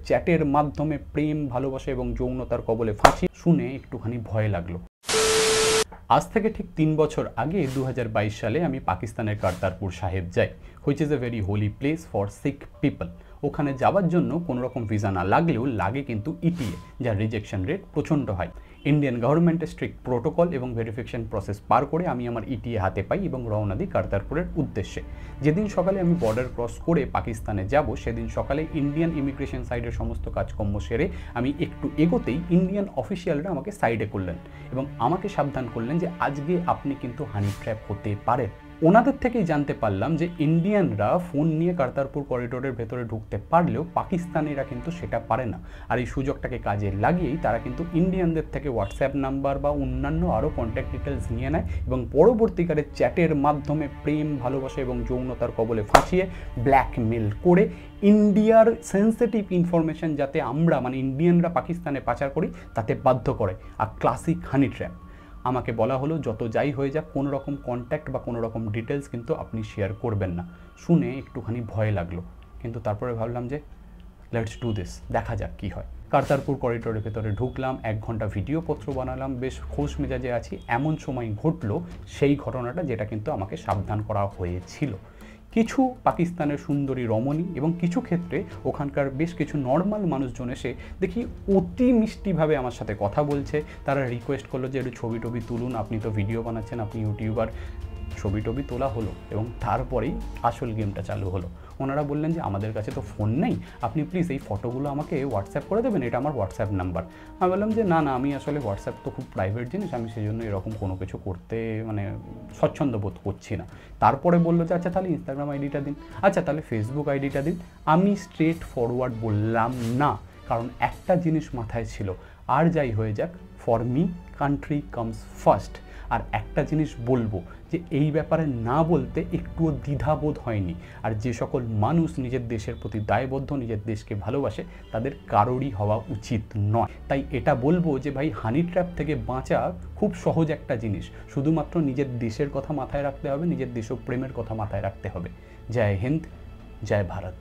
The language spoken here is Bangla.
চ্যাটের মাধ্যমে প্রেম ভালোবাসা এবং যৌনতার কবলে ফাঁসি শুনে একটুখানি ভয় লাগলো। আজ থেকে ঠিক 3 বছর আগে 2022 সালে আমি পাকিস্তানের কারতারপুর সাহেব যাই, which is a very Holi place for Sikh people. ওখানে যাওয়ার জন্য কোনো রকম ভিসা না লাগলেও লাগে কিন্তু ইটিএ, যার রিজেকশন রেট প্রচণ্ড হাই। ইন্ডিয়ান গভর্নমেন্টের স্ট্রিক্ট প্রোটোকল এবং ভেরিফিকেশন প্রসেস পার করে আমি আমার ইটিএ হাতে পাই এবং রওনা দিই কারতারপুরের উদ্দেশ্যে। যেদিন সকালে আমি বর্ডার ক্রস করে পাকিস্তানে যাব, সেদিন সকালে ইন্ডিয়ান ইমিগ্রেশন সাইডের সমস্ত কাজকর্ম সেরে আমি একটু এগোতেই ইন্ডিয়ান অফিসিয়ালরা আমাকে সাইডে করলেন এবং আমাকে সাবধান করলেন যে আজকে আপনি কিন্তু হানি ট্র্যাপ হতে পারেন। ওনাদের থেকেই জানতে পারলাম যে ইন্ডিয়ানরা ফোন নিয়ে কারতারপুর করিডোরের ভেতরে ঢুকতে পারলেও পাকিস্তানিরা কিন্তু সেটা পারে না। আর এই সুযোগটাকে কাজে লাগিয়েই তারা কিন্তু ইন্ডিয়ানদের থেকে হোয়াটসঅ্যাপ নাম্বার বা অন্যান্য আরও কন্ট্যাক্ট ডিটেলস নিয়ে নেয় এবং পরবর্তীকালে চ্যাটের মাধ্যমে প্রেম ভালোবাসা এবং যৌনতার কবলে ফাঁসিয়ে ব্ল্যাকমেল করে ইন্ডিয়ার সেন্সিটিভ ইনফরমেশন যাতে আমরা ইন্ডিয়ানরা পাকিস্তানে পাচার করি তাতে বাধ্য করে। আর ক্লাসিক হানি ট্র্যাপ। আমাকে বলা হলো যত যাই হয়ে যাক কোনো রকম কন্ট্যাক্ট বা কোনো রকম ডিটেলস কিন্তু আপনি শেয়ার করবেন না। শুনে একটুখানি ভয় লাগলো, কিন্তু তারপরে ভাবলাম যে লেটস ডু দিস, দেখা যাক কী হয়। কারতারপুর করিডোরের ভেতরে ঢুকলাম, 1 ঘন্টা ভিডিওপত্র বানালাম, বেশ খোশ মেজাজে আছি। এমন সময় ঘটলো সেই ঘটনাটা যেটা কিন্তু আমাকে সাবধান করা হয়েছিল। কিছু পাকিস্তানের সুন্দরী রমণী এবং কিছু ক্ষেত্রে ওখানকার বেশ কিছু নর্মাল মানুষজন এসে দেখি অতি মিষ্টিভাবে আমার সাথে কথা বলছে। তারা রিকোয়েস্ট করলো যে একটু ছবি টবি তুলুন, আপনি তো ভিডিও বানাচ্ছেন, আপনি ইউটিউবার। ছবি টবি তোলা হলো এবং তারপরেই আসল গেমটা চালু হলো। ওনারা বললেন যে আমাদের কাছে তো ফোন নেই, আপনি প্লিজ এই ফটোগুলো আমাকে হোয়াটসঅ্যাপ করে দেবেন, এটা আমার হোয়াটসঅ্যাপ নাম্বার। আমি বললাম যে না আমি আসলে হোয়াটসঅ্যাপ তো খুব প্রাইভেট জিনিস, আমি সেই জন্য এরকম কোনো কিছু করতে স্বচ্ছন্দ বোধ করছি না। তারপরে বললো যে আচ্ছা তাহলে ইনস্টাগ্রাম আইডিটা দিন, আচ্ছা তাহলে ফেসবুক আইডিটা দিন। আমি স্ট্রেট ফরওয়ার্ড বললাম না, কারণ একটা জিনিস মাথায় ছিল, আর যাই হয়ে যাক for me country comes first. আর একটা জিনিস বলবো যে এই ব্যাপারে না বলতে একটুও দ্বিধাবোধ হয়নি। আর যে সকল মানুষ নিজের দেশের প্রতি দায়বদ্ধ, নিজের দেশকে ভালোবাসে, তাদের কারোরই হওয়া উচিত নয়। তাই এটা বলবো যে ভাই হানি ট্র্যাপ থেকে বাঁচা খুব সহজ একটা জিনিস, শুধুমাত্র নিজের দেশের কথা মাথায় রাখতে হবে, নিজের দেশপ্রেমের কথা মাথায় রাখতে হবে। জয় হিন্দ, জয় ভারত।